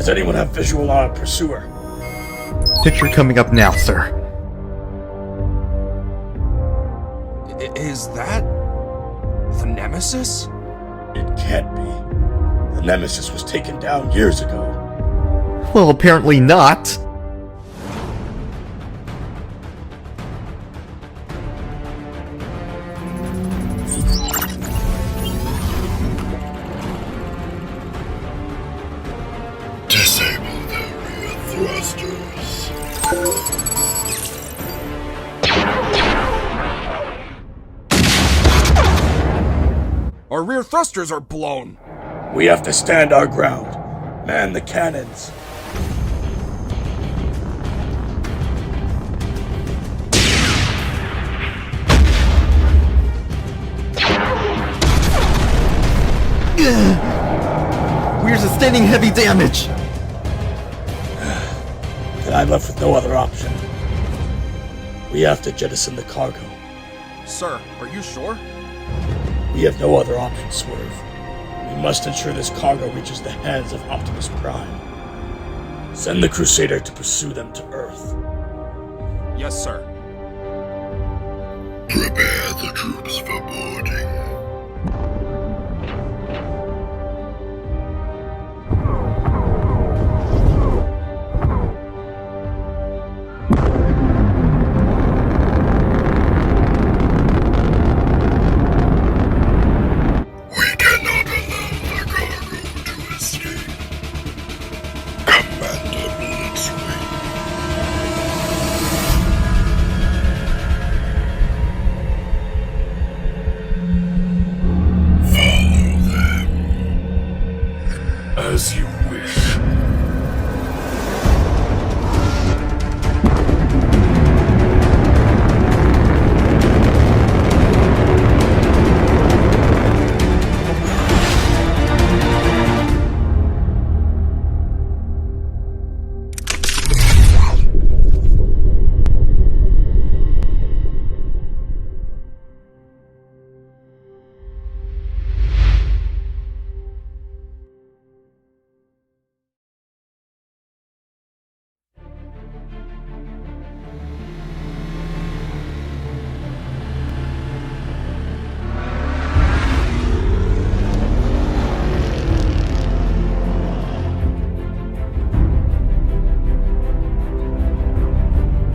Does anyone have visual on a pursuer? Picture coming up now, sir. Is that the Nemesis? It can't be. The Nemesis was taken down years ago. Well, apparently not. Disable the rear thrusters. Our rear thrusters are blown. We have to stand our ground. Man the cannons. We're sustaining heavy damage. Then I'm left with no other option. We have to jettison the cargo. Sir, are you sure? We have no other option, Swerve. We must ensure this cargo reaches the hands of Optimus Prime. Send the Crusader to pursue them to Earth. Yes, sir. Prepare the troops for boarding. We cannot allow the cargo to escape. Commander Blitzwing. Follow them. As you wish.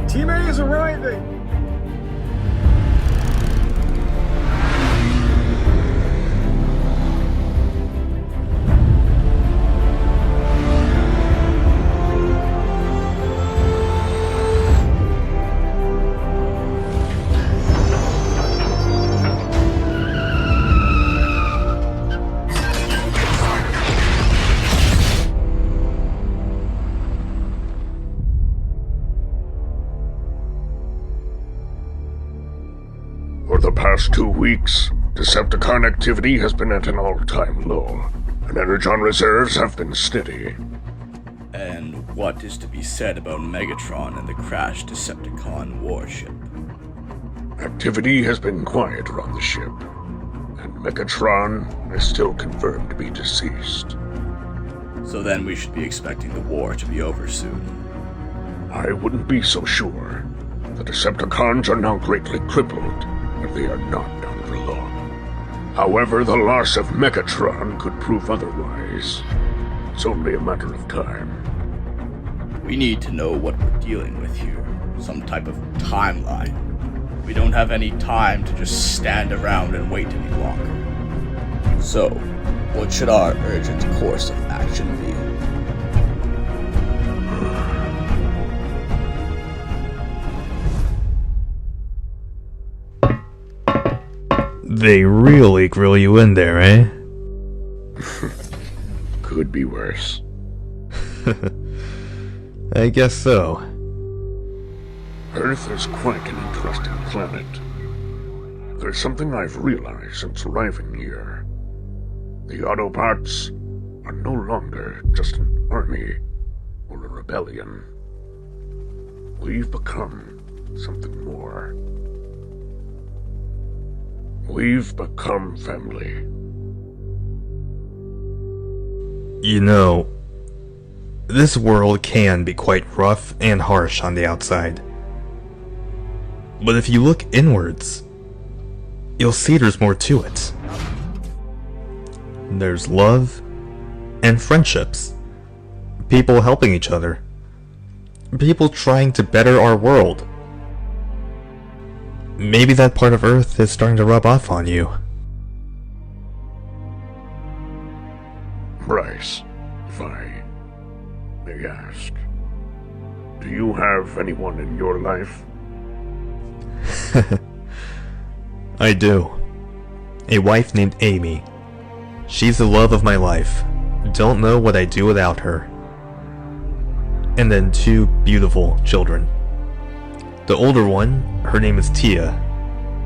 Team A is arriving! For the past 2 weeks, Decepticon activity has been at an all-time low, and Energon reserves have been steady. And what is to be said about Megatron and the crashed Decepticon warship? Activity has been quiet around the ship, and Megatron is still confirmed to be deceased. So then we should be expecting the war to be over soon. I wouldn't be so sure. The Decepticons are now greatly crippled, and they are not down for long. However, the loss of Megatron could prove otherwise. It's only a matter of time. We need to know what we're dealing with here. Some type of timeline. We don't have any time to just stand around and wait any longer. So, what should our urgent course of action be? They really grill you in there, eh? Could be worse. I guess so. Earth is quite an interesting planet. There's something I've realized since arriving here. The Autobots are no longer just an army or a rebellion. We've become something more. We've become family. You know, This world can be quite rough and harsh on the outside. But if you look inwards, you'll see there's more to it. There's love and friendships. People helping each other. People trying to better our world. Maybe that part of Earth is starting to rub off on you. Bryce, if I may ask, do you have anyone in your life? I do. A wife named Amy. She's the love of my life. Don't know what I'd do without her. And then 2 beautiful children. The older one, her name is Tia,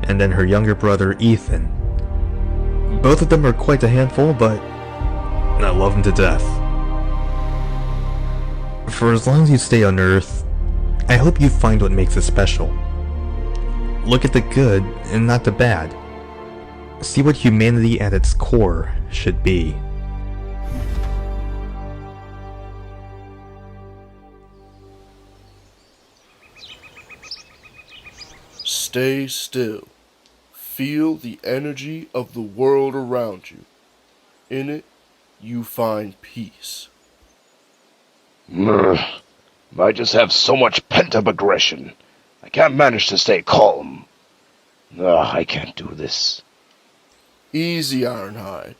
and then her younger brother Ethan. Both of them are quite a handful, but I love them to death. For as long as you stay on Earth, I hope you find what makes it special. Look at the good and not the bad. See what humanity at its core should be. Stay still. Feel the energy of the world around you. In it, you find peace. I just have so much pent-up aggression. I can't manage to stay calm. I can't do this. Easy, Ironhide.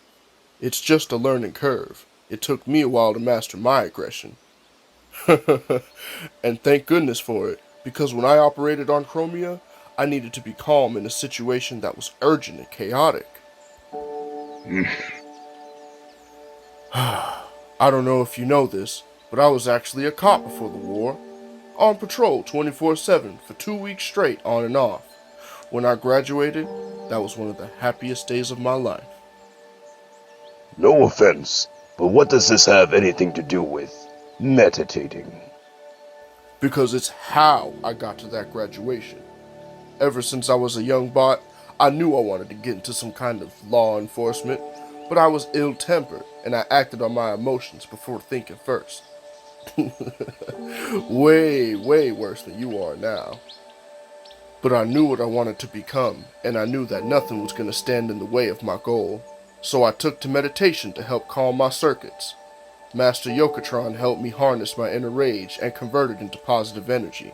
It's just a learning curve. It took me a while to master my aggression. And thank goodness for it, because when I operated on Chromia, I needed to be calm in a situation that was urgent and chaotic. I don't know if you know this, but I was actually a cop before the war. On patrol 24/7 for 2 weeks straight, on and off. When I graduated, that was one of the happiest days of my life. No offense, but what does this have anything to do with meditating? Because it's how I got to that graduation. Ever since I was a young bot, I knew I wanted to get into some kind of law enforcement, but I was ill-tempered and I acted on my emotions before thinking first. Way worse than you are now. But I knew what I wanted to become, and I knew that nothing was going to stand in the way of my goal. So I took to meditation to help calm my circuits. Master Iacon helped me harness my inner rage and convert it into positive energy.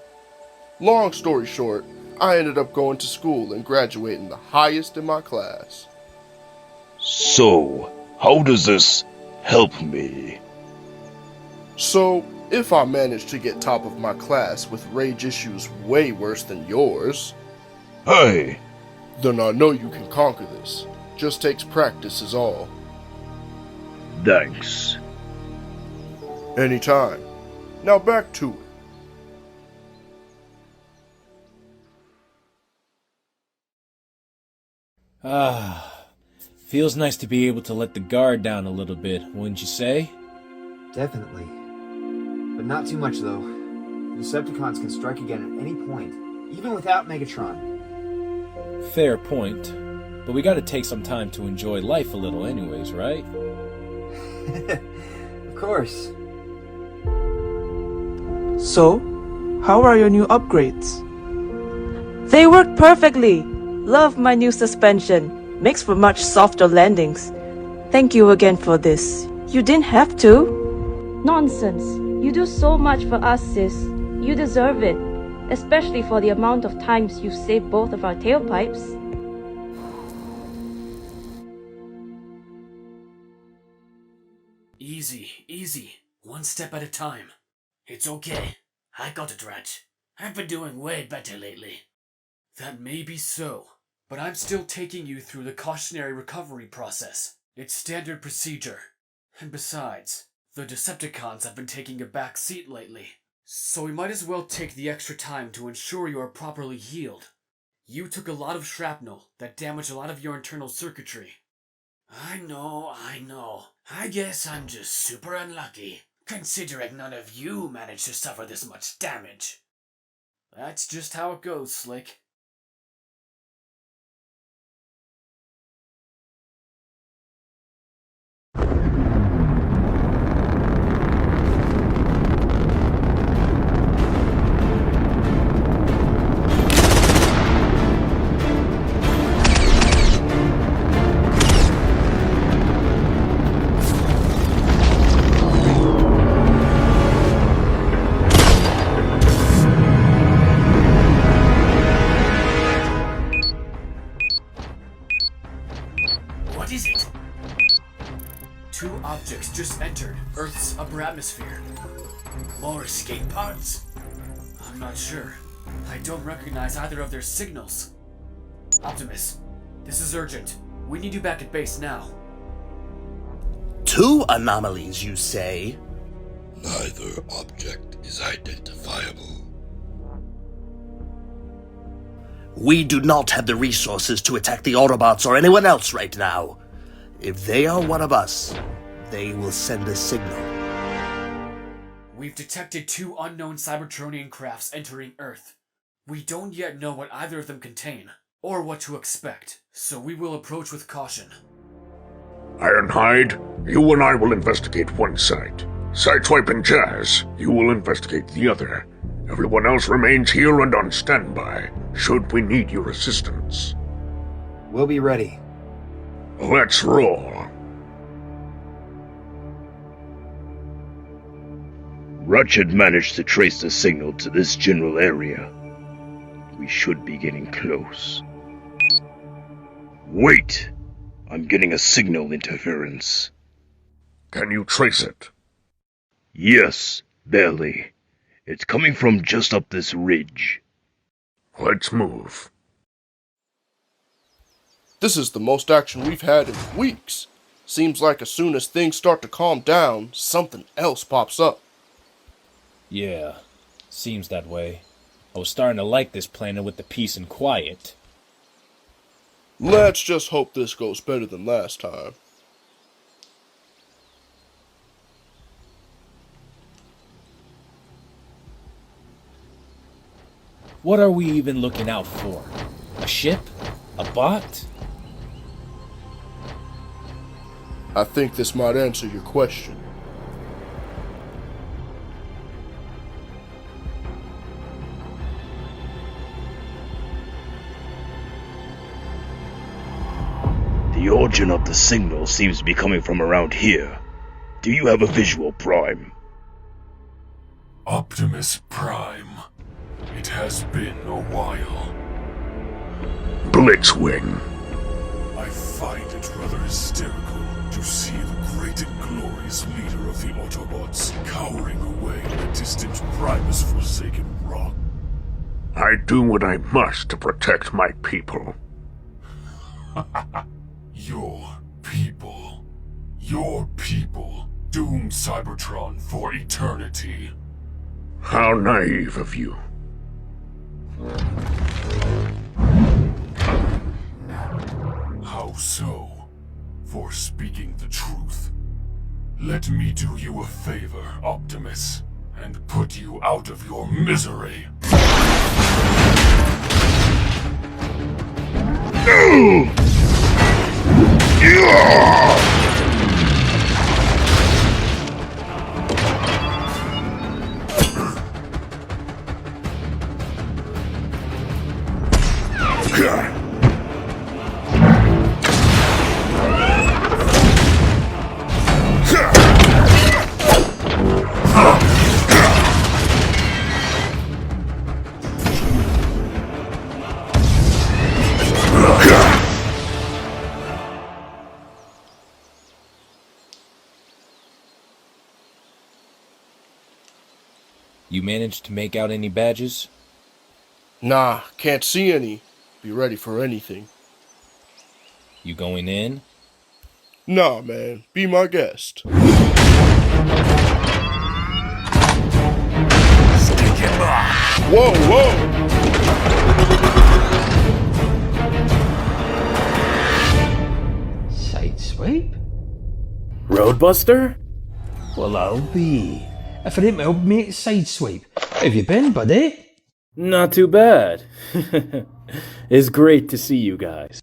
Long story short, I ended up going to school and graduating the highest in my class. So, how does this help me? So, if I manage to get top of my class with rage issues way worse than yours, Hey! then I know you can conquer this. Just takes practice is all. Thanks. Anytime. Now back to it. Feels nice to be able to let the guard down a little bit, wouldn't you say? Definitely. But not too much, though. The Decepticons can strike again at any point, even without Megatron. Fair point. But we gotta take some time to enjoy life a little anyways, right? Of course. So, how are your new upgrades? They work perfectly. Love my new suspension. Makes for much softer landings. Thank you again for this. You didn't have to. Nonsense. You do so much for us, sis. You deserve it. Especially for the amount of times you've saved both of our tailpipes. Easy. One step at a time. It's okay. I got it right. I've been doing way better lately. That may be so, but I'm still taking you through the cautionary recovery process. It's standard procedure. And besides, the Decepticons have been taking a back seat lately, so we might as well take the extra time to ensure you are properly healed. You took a lot of shrapnel that damaged a lot of your internal circuitry. I know. I guess I'm just super unlucky, considering none of you managed to suffer this much damage. That's just how it goes, Slick. What is it? 2 objects just entered Earth's upper atmosphere. More escape pods? I'm not sure. I don't recognize either of their signals. Optimus, this is urgent. We need you back at base now. 2 anomalies, you say? Neither object is identifiable. We do not have the resources to attack the Autobots or anyone else right now. If they are one of us, they will send a signal. We've detected 2 unknown Cybertronian crafts entering Earth. We don't yet know what either of them contain, or what to expect, so we will approach with caution. Ironhide, you and I will investigate one site. Sideswipe and Jazz, you will investigate the other. Everyone else remains here and on standby, should we need your assistance. We'll be ready. Let's roll. Ratchet managed to trace the signal to this general area. We should be getting close. Wait! I'm getting a signal interference. Can you trace it? Yes, barely. It's coming from just up this ridge. Let's move. This is the most action we've had in weeks. Seems like as soon as things start to calm down, something else pops up. Yeah, seems that way. I was starting to like this planet with the peace and quiet. Let's just hope this goes better than last time. What are we even looking out for? A ship? A bot? I think this might answer your question. The origin of the signal seems to be coming from around here. Do you have a visual, Prime? Optimus Prime. It has been a while. Blitzwing. I find it rather hysterical to see the great and glorious leader of the Autobots cowering away in a distant Primus-forsaken rock. I do what I must to protect my people. Your people. Your people doomed Cybertron for eternity. How naive of you. How so? For speaking the truth. Let me do you a favor, Optimus, and put you out of your misery. You managed to make out any badges? Nah, can't see any. Be ready for anything. You going in? Nah, man. Be my guest. Stick him up! Whoa, whoa! Sideswipe? Roadbuster? Well, I'll be. If I didn't help mate Sideswipe. How have you been, buddy? Not too bad. It's great to see you guys.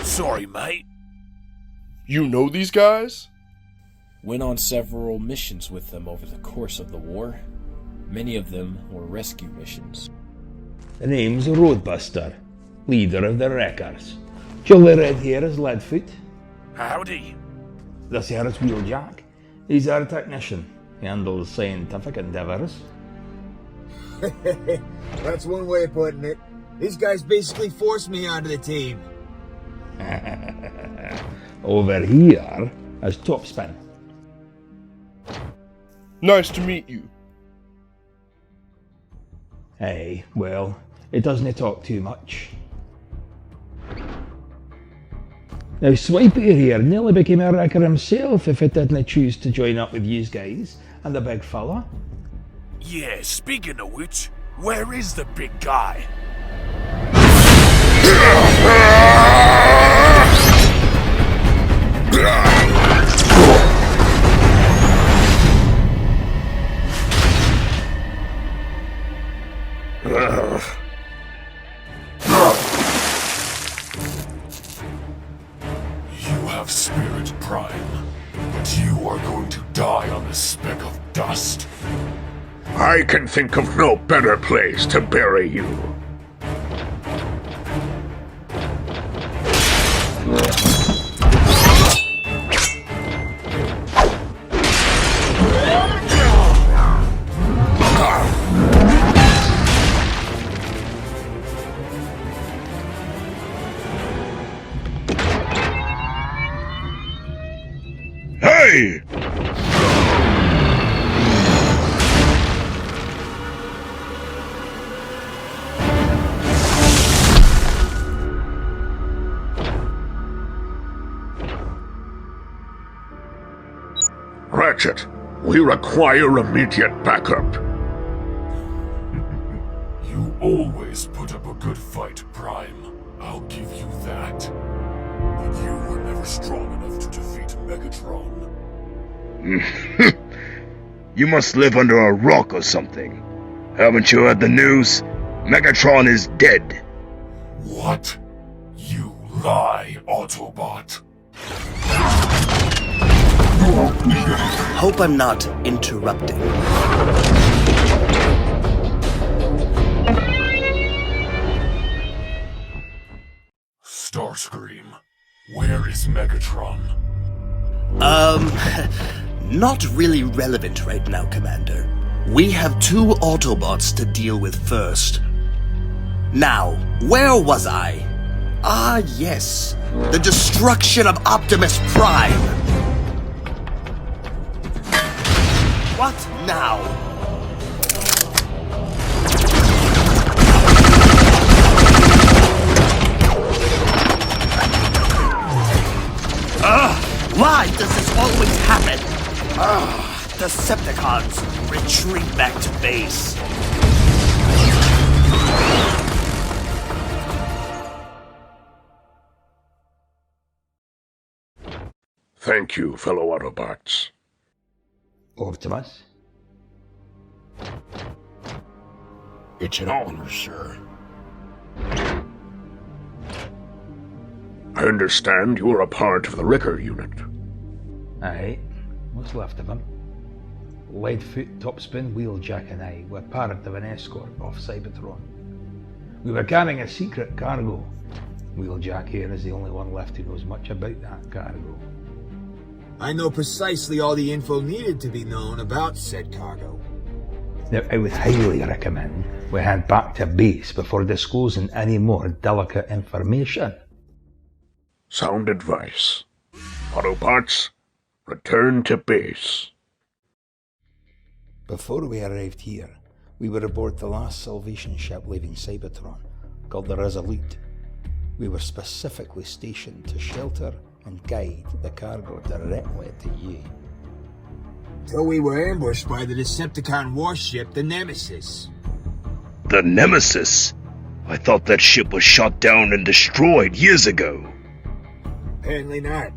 Sorry, mate. You know these guys? Went on several missions with them over the course of the war. Many of them were rescue missions. The name's Roadbuster, leader of the Wreckers. Jolly red hair as Leadfoot. Howdy. This here is Wheeljack. He's our technician. He handles scientific endeavours. That's one way of putting it. These guys basically forced me onto the team. Over here is Topspin. Nice to meet you. Aye, well, he doesn't talk too much. Now, Swiper here nearly became a wrecker himself if he didn't choose to join up with yous guys and the big fella. Yeah, speaking of which, where is the big guy? You have Spirit Prime, but you are going to die on a speck of dust. I can think of no better place to bury you. Hey! Ratchet, we require immediate backup. You always put up a good fight, Prime. I'll give you that. But you were never strong enough to defeat Megatron. You must live under a rock or something. Haven't you heard the news? Megatron is dead. What? You lie, Autobot. Hope I'm not interrupting. Starscream, where is Megatron? Not really relevant right now, Commander. We have 2 Autobots to deal with first. Now, where was I? Ah, yes. The destruction of Optimus Prime. What now? Why does this always happen? Decepticons, retreat back to base. Thank you, fellow Autobots. Optimus? It's an honor, sir. I understand you are a part of the Wrecker unit. Aye, what's left of him? Leadfoot, Topspin, Wheeljack and I were part of an escort off Cybertron. We were carrying a secret cargo. Wheeljack here is the only one left who knows much about that cargo. I know precisely all the info needed to be known about said cargo. Now, I would highly recommend we head back to base before disclosing any more delicate information. Sound advice. Autobots, return to base. Before we arrived here, we were aboard the last Salvation ship leaving Cybertron, called the Resolute. We were specifically stationed to shelter and guide the cargo directly to you. Till we were ambushed by the Decepticon warship, the Nemesis. The Nemesis? I thought that ship was shot down and destroyed years ago. Apparently not.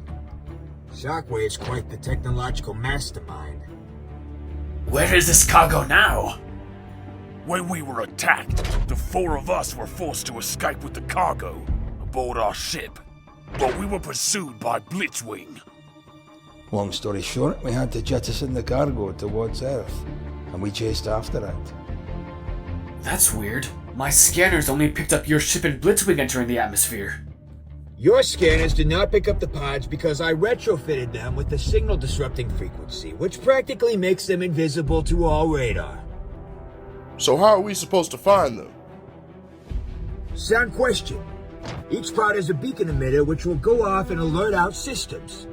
Shockwave's quite the technological mastermind. Where is this cargo now? When we were attacked, the 4 of us were forced to escape with the cargo aboard our ship. But we were pursued by Blitzwing. Long story short, we had to jettison the cargo towards Earth, and we chased after it. That's weird. My scanners only picked up your ship and Blitzwing entering the atmosphere. Your scanners did not pick up the pods because I retrofitted them with the signal disrupting frequency, which practically makes them invisible to all radar. So how are we supposed to find them? Sound question. Each pod has a beacon emitter which will go off and alert out systems.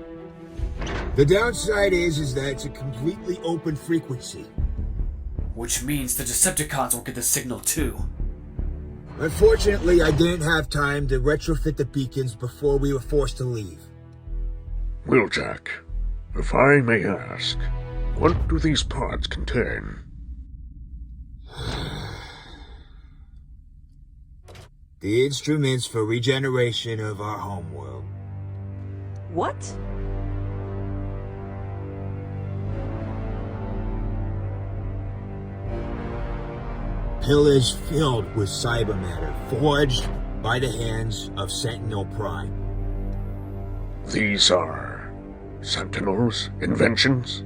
The downside is that it's a completely open frequency. Which means the Decepticons will get the signal too. Unfortunately, I didn't have time to retrofit the beacons before we were forced to leave. Wheeljack, if I may ask, what do these pods contain? The instruments for regeneration of our homeworld. What? Pillars filled with cyber matter, forged by the hands of Sentinel Prime. These are Sentinel's inventions?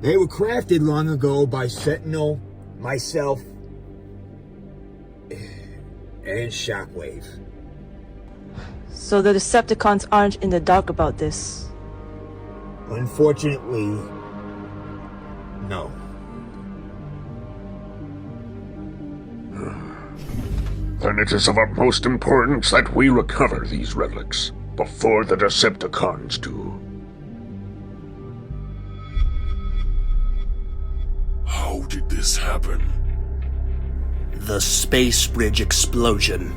They were crafted long ago by Sentinel, myself, and Shockwave. So the Decepticons aren't in the dark about this? Unfortunately, no. Then it is of utmost importance that we recover these relics before the Decepticons do. How did this happen? The space bridge explosion.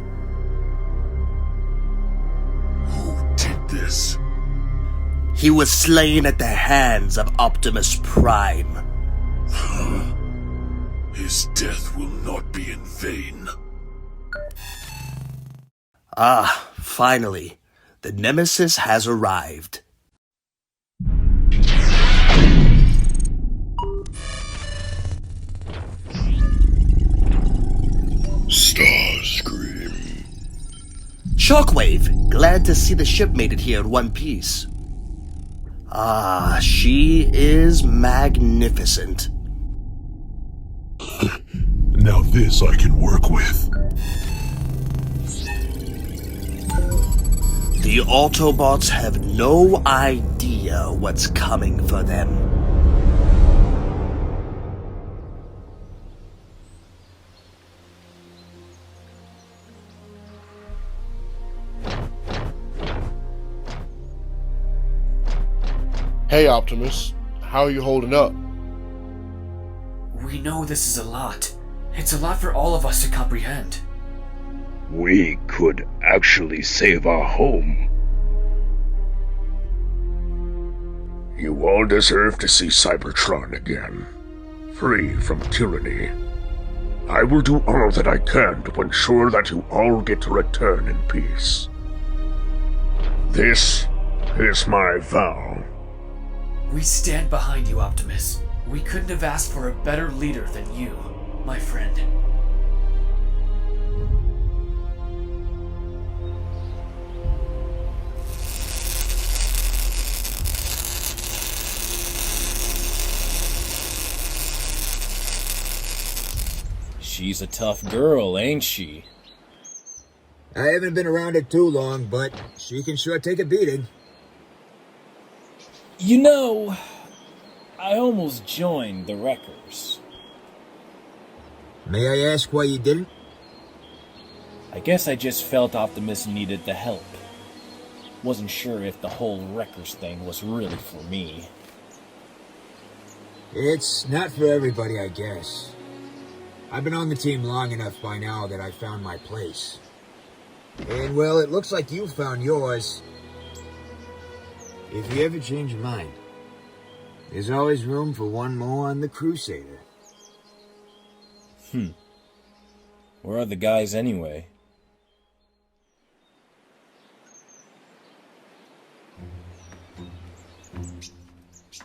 Who did this? He was slain at the hands of Optimus Prime. His death will not be in vain. Ah, finally, the Nemesis has arrived. Starscream. Shockwave, glad to see the ship made it here in one piece. Ah, she is magnificent. Now this I can work with. The Autobots have no idea what's coming for them. Hey Optimus, how are you holding up? We know this is a lot. It's a lot for all of us to comprehend. We could actually save our home. You all deserve to see Cybertron again, free from tyranny. I will do all that I can to ensure that you all get to return in peace. This is my vow. We stand behind you, Optimus. We couldn't have asked for a better leader than you, my friend. She's a tough girl, ain't she? I haven't been around it too long, but she can sure take a beating. You know, I almost joined the Wreckers. May I ask why you didn't? I guess I just felt Optimus needed the help. Wasn't sure if the whole Wreckers thing was really for me. It's not for everybody, I guess. I've been on the team long enough by now that I've found my place. And well, it looks like you found yours. If you ever change your mind, there's always room for one more on the Crusader. Where are the guys anyway?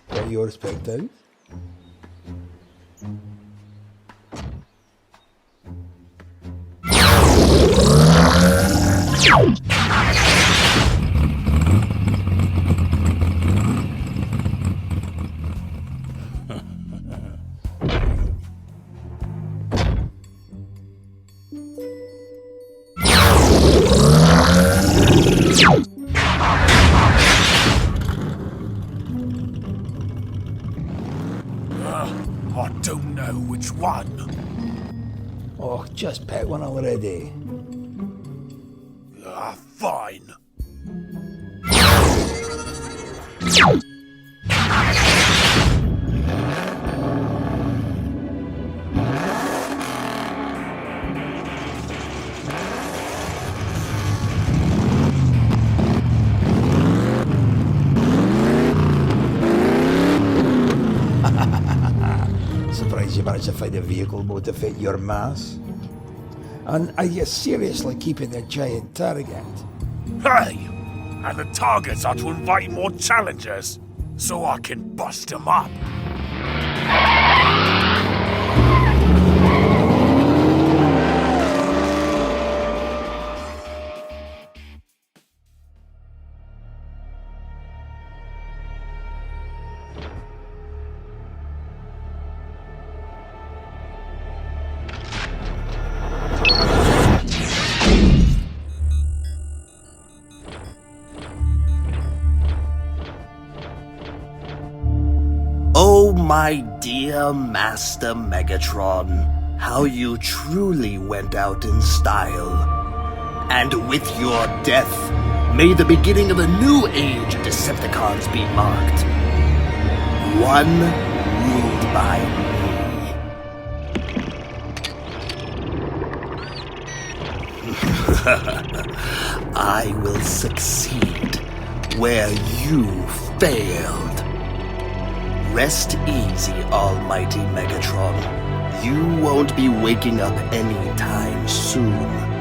What are your expectations? I don't know which one. Oh, just pick one already. Fine. Surprised you managed to find a vehicle mode to fit your mass. And are you seriously keeping the giant target? Hey! And the targets are to invite more challengers, so I can bust them up. Oh, my dear Master Megatron, how you truly went out in style. And with your death, may the beginning of a new age of Decepticons be marked. One ruled by me. I will succeed where you failed. Rest easy, almighty Megatron. You won't be waking up anytime soon.